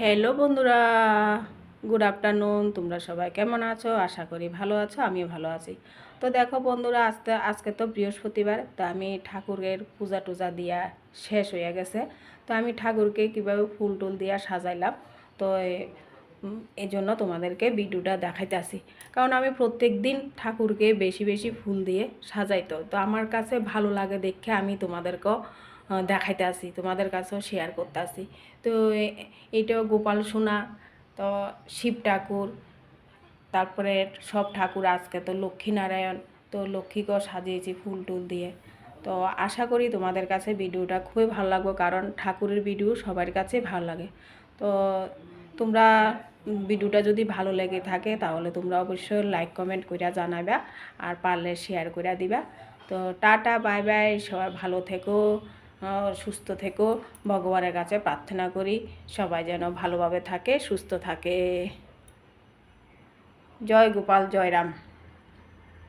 Hello বন্ধুরা, good afternoon. তোমরা সবাই কেমন আছো? আশা করি ভালো আছো, আমিও ভালো আছি। তো দেখো বন্ধুরা, আজকে তো বৃহস্পতিবার, তো আমি ঠাকুরের পূজা টুজা দিয়া শেষ হয়ে গেছে। তো আমি ঠাকুরকে কীভাবে ফুল টুল দিয়া সাজাইলাম, তো এই জন্য তোমাদেরকে ভিডিওটা দেখাইতেছি। কারণ আমি প্রত্যেক দিন ঠাকুরকে বেশি বেশি ফুল দিয়ে সাজাইতো, তো আমার কাছে ভালো লাগে দেখে আমি তোমাদেরকেও দেখাইতে আসি, তোমাদের কাছেও শেয়ার করতে আসি। তো এইটাও গোপাল সোনা, তো শিব ঠাকুর, তারপরে সব ঠাকুর। আজকে তো লক্ষ্মীনারায়ণ, তো লক্ষ্মীকেও সাজিয়েছি ফুল টুল দিয়ে। তো আশা করি তোমাদের কাছে ভিডিওটা খুবই ভালো লাগবে, কারণ ঠাকুরের ভিডিও সবার কাছে ভালো লাগে। তো তোমরা ভিডিওটা যদি ভালো লেগে থাকে তাহলে তোমরা অবশ্যই লাইক কমেন্ট করে জানাবা, আর পারলে শেয়ার করে দিবা। তো টাটা, বাই বাই, সবাই ভালো থেকো, সুস্থ থেকো। ভগবানের কাছে প্রার্থনা করি সবাই যেন ভালোভাবে থাকে, সুস্থ থাকে। জয় গোপাল, জয় রাম।